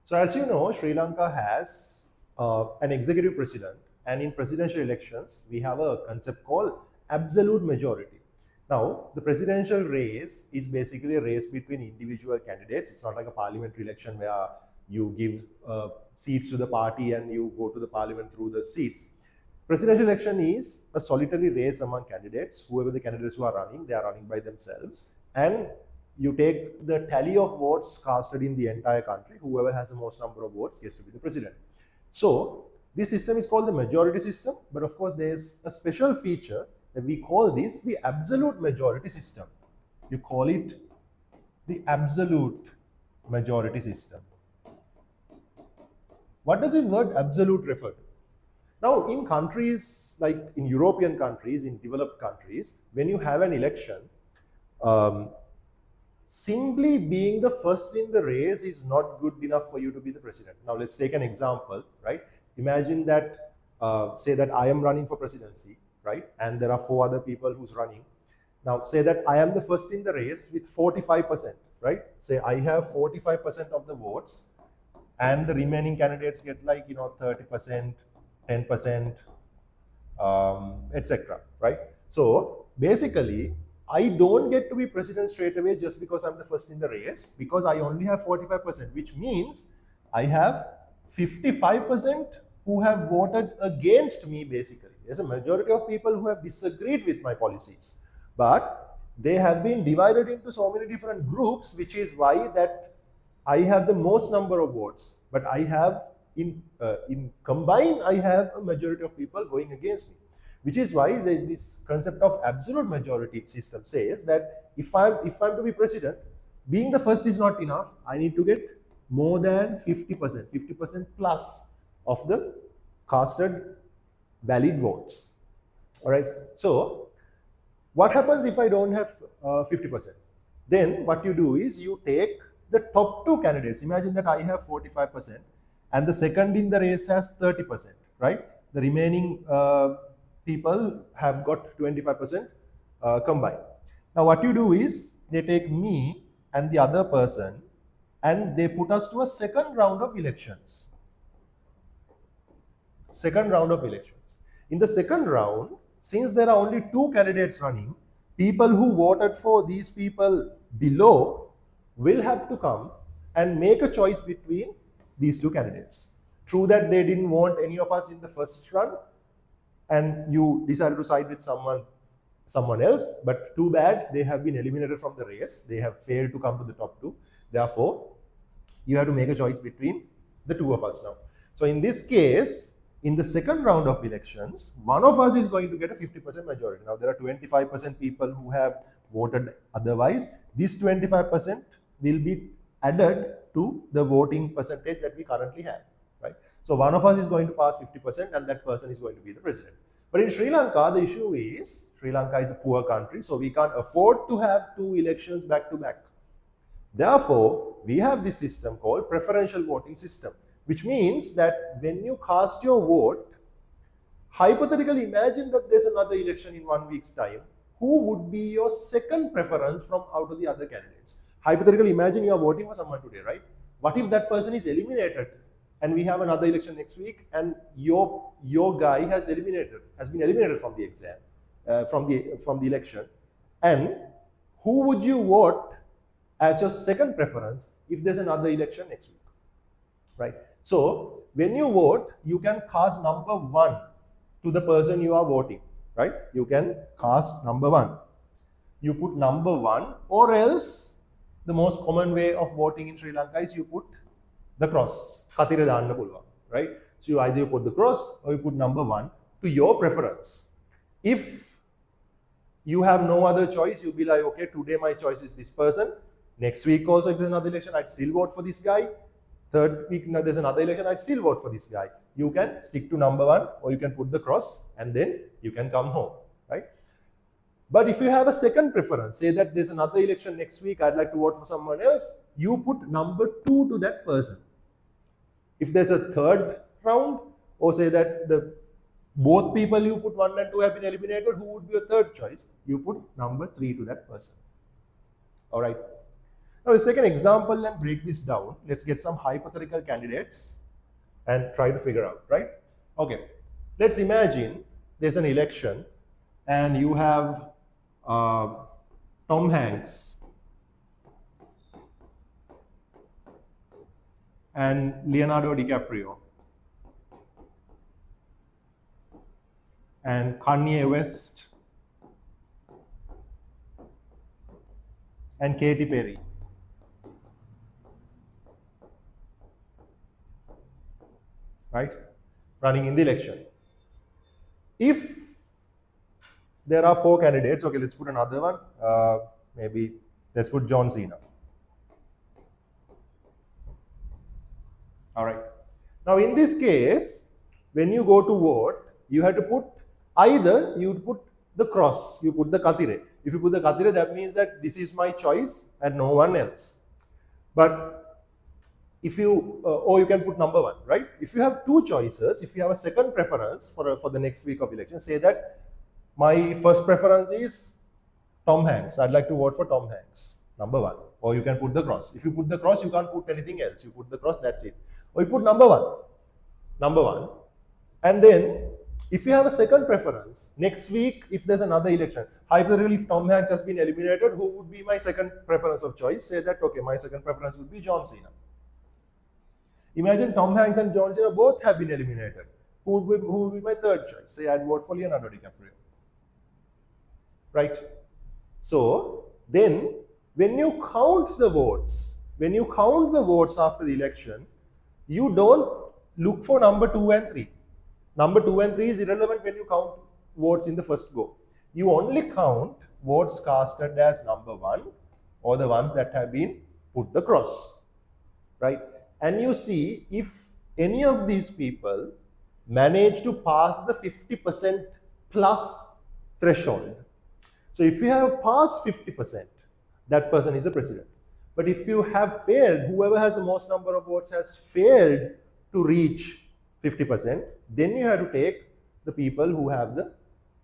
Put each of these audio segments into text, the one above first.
So as you know, Sri Lanka has an executive president, and in presidential elections, we have a concept called absolute majority. Now, the presidential race is basically a race between individual candidates. It's not like a parliamentary election where you give seats to the party and you go to the parliament through the seats. Presidential election is a solitary race among candidates. Whoever the candidates who are running, they are running by themselves. And you take the tally of votes casted in the entire country. Whoever has the most number of votes gets to be the president. So this system is called the majority system. But of course, there's a special feature that we call this the absolute majority system. You call it the absolute majority system. What does this word absolute refer to? Now, in countries like in European countries, in developed countries, when you have an election, simply being the first in the race is not good enough for you to be the president. Now, let's take an example, right? Imagine that, say that I am running for presidency, right? And there are 4 other people who's running. Now, say that I am the first in the race with 45%, right? Say I have 45% of the votes, and the remaining candidates get like 30%, 10%, etc. Right? So basically, I don't get to be president straight away just because I'm the first in the race, because I only have 45%, which means I have 55% who have voted against me. Basically, there's a majority of people who have disagreed with my policies, but they have been divided into so many different groups, which is why that I have the most number of votes, but I have in combined, I have a majority of people going against me, which is why this concept of absolute majority system says that if I'm to be president, being the first is not enough. I need to get more than 50%, 50% plus of the casted valid votes. All right. So what happens if I don't have 50%? Then what you do is you take the top 2 candidates. Imagine that I have 45%. And the second in the race has 30%, right? The remaining people have got 25% combined. Now, what you do is they take me and the other person and they put us to a second round of elections. Second round of elections. In the second round, since there are only 2 candidates running, people who voted for these people below will have to come and make a choice between these 2 candidates. True that they didn't want any of us in the first run and you decided to side with someone else, but too bad, they have been eliminated from the race. They have failed to come to the top 2. Therefore, you have to make a choice between the 2 of us now. So in this case, in the second round of elections, one of us is going to get a 50% majority. Now there are 25% people who have voted otherwise. This 25% will be added to the voting percentage that we currently have, right? So one of us is going to pass 50% and that person is going to be the president. But in Sri Lanka, the issue is, Sri Lanka is a poor country, so we can't afford to have 2 elections back to back. Therefore, we have this system called preferential voting system, which means that when you cast your vote, hypothetically imagine that there's another election in 1 week's time. Who would be your second preference from out of the other candidates? Hypothetically imagine you are voting for someone today, right? What if that person is eliminated and we have another election next week and your guy has been eliminated from the exam, from the election, and who would you vote as your second preference if there's another election next week, right? So when you vote, you can cast number 1 to the person you are voting, right? You can cast number 1. You put number 1, or else the most common way of voting in Sri Lanka is you put the cross, right? So you either put the cross or you put number 1 to your preference. If you have no other choice, you'll be like, okay, today my choice is this person. Next week also, if there's another election, I'd still vote for this guy. Third week, there's another election, I'd still vote for this guy. You can stick to number 1 or you can put the cross and then you can come home, right? But if you have a second preference, say that there's another election next week, I'd like to vote for someone else, you put number 2 to that person. If there's a third round, or say that both people you put 1 and 2 have been eliminated, who would be your third choice? You put number 3 to that person. All right. Now let's take an example and break this down. Let's get some hypothetical candidates and try to figure out, right? Okay, let's imagine there's an election and you have Tom Hanks and Leonardo DiCaprio and Kanye West and Katy Perry. Right? Running in the election. If there are 4 candidates, okay, let's put another one. Maybe let's put John Cena. All right. Now, in this case, when you go to vote, you have to put either you put the cross, you put the katire. If you put the katire, that means that this is my choice and no one else. But if you, or you can put number 1, right? If you have 2 choices, if you have a second preference for the next week of election, say that my first preference is Tom Hanks. I'd like to vote for Tom Hanks, number 1. Or you can put the cross. If you put the cross, you can't put anything else. You put the cross, that's it. Or you put number 1. And then, if you have a second preference, next week, if there's another election, hypothetically, if Tom Hanks has been eliminated, who would be my second preference of choice? Say that, okay, my second preference would be John Cena. Imagine Tom Hanks and John Cena both have been eliminated. Who would be my third choice? Say I'd vote for Leonardo DiCaprio. Right? So, then, when you count the votes after the election, you don't look for number 2 and 3. Number 2 and 3 is irrelevant when you count votes in the first go. You only count votes casted as number 1 or the ones that have been put the cross, right? And you see if any of these people manage to pass the 50% plus threshold. So if you have passed 50%, that person is the president. But if you have failed, whoever has the most number of votes has failed to reach 50%, then you have to take the people who have the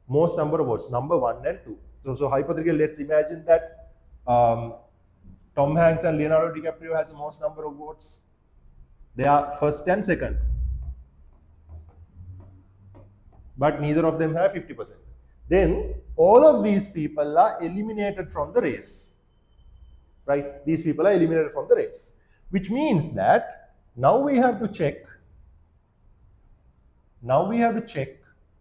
most number of votes, number 1 and 2. So hypothetically, let's imagine that Tom Hanks and Leonardo DiCaprio has the most number of votes. They are first and second. But neither of them have 50%. Then all of these people are eliminated from the race. Right? These people are eliminated from the race. Which means that now we have to check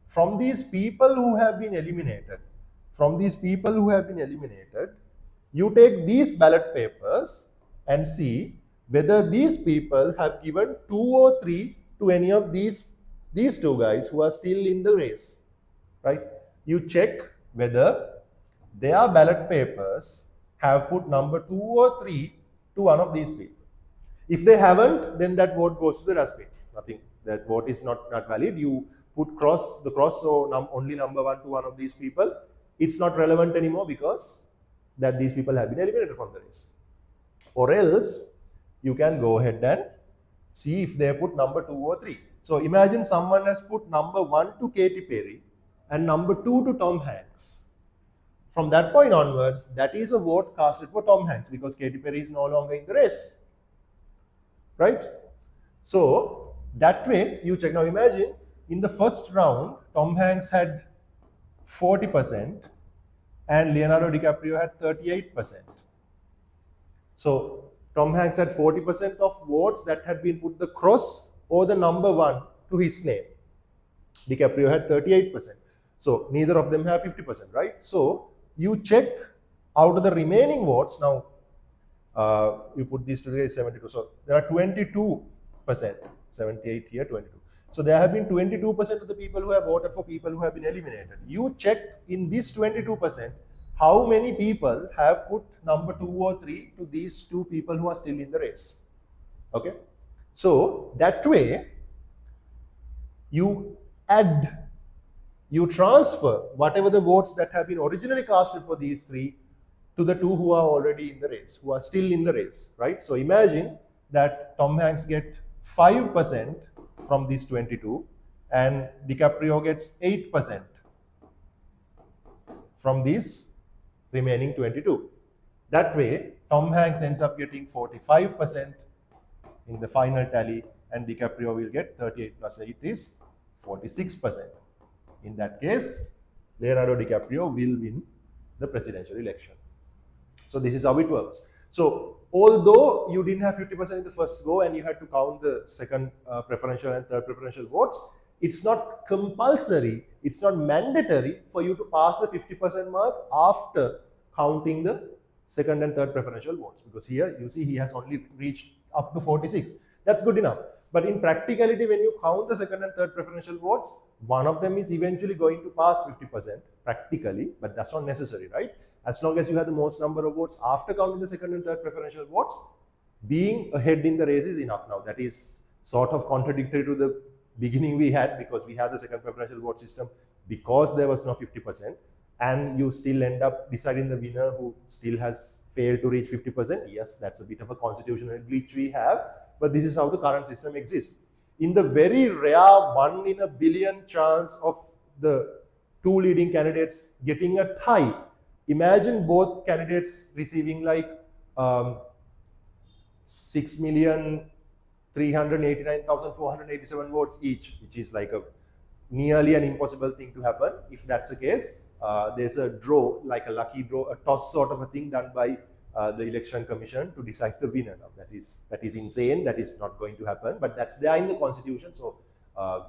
from these people who have been eliminated, you take these ballot papers and see whether these people have given 2 or 3 to any of these 2 guys who are still in the race, right? You check whether their ballot papers have put number 2 or 3 to one of these people. If they haven't, then that vote goes to the dustbin. Nothing. That vote is not valid. You put the cross, so only number 1 to one of these people. It's not relevant anymore because that these people have been eliminated from the race. Or else, you can go ahead and see if they put number 2 or 3. So imagine someone has put number 1 to Katy Perry and number 2 to Tom Hanks. From that point onwards, that is a vote casted for Tom Hanks because Katy Perry is no longer in the race. Right? So, that way, you check. Now imagine, in the first round, Tom Hanks had 40% and Leonardo DiCaprio had 38%. So, Tom Hanks had 40% of votes that had been put the cross or the number 1 to his name. DiCaprio had 38%. So, neither of them have 50%, right? So, you check out of the remaining votes. Now, you put these together, 72. So, there are 22%. 78 here, 22. So, there have been 22% of the people who have voted for people who have been eliminated. You check in this 22%, how many people have put number 2 or 3 to these 2 people who are still in the race. Okay? So, that way, you transfer whatever the votes that have been originally casted for these 3 to the 2 who are already in the race, who are still in the race, right? So imagine that Tom Hanks get 5% from these 22 and DiCaprio gets 8% from these remaining 22. That way, Tom Hanks ends up getting 45% in the final tally, and DiCaprio will get 38 plus 8 is 46%. In that case, Leonardo DiCaprio will win the presidential election. So this is how it works. So although you didn't have 50% in the first go and you had to count the second preferential and third preferential votes, it's not compulsory, it's not mandatory for you to pass the 50% mark after counting the second and third preferential votes, because here you see he has only reached up to 46. That's good enough. But in practicality, when you count the second and third preferential votes, one of them is eventually going to pass 50% practically, but that's not necessary, right? As long as you have the most number of votes after counting the second and third preferential votes, being ahead in the race is enough now. That is sort of contradictory to the beginning we had, because we had the second preferential vote system because there was no 50%, and you still end up deciding the winner who still has failed to reach 50%. Yes, that's a bit of a constitutional glitch we have, but this is how the current system exists. In the very rare 1 in a billion chance of the two leading candidates getting a tie, imagine both candidates receiving like 6,389,487 votes each, which is like a nearly an impossible thing to happen. If that's the case, there's a draw, like a lucky draw, a toss sort of a thing done by the election commission to decide the winner. Now that is insane. That is not going to happen, but that's there in the constitution. So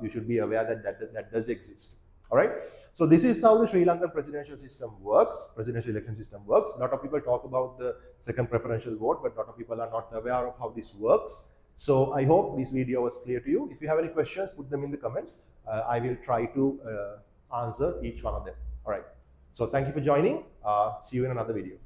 you should be aware that that does exist. All right. So this is how the Sri Lankan presidential system works. Presidential election system works. A lot of people talk about the second preferential vote, but a lot of people are not aware of how this works. So I hope this video was clear to you. If you have any questions, put them in the comments. I will try to answer each one of them. All right. So thank you for joining. See you in another video.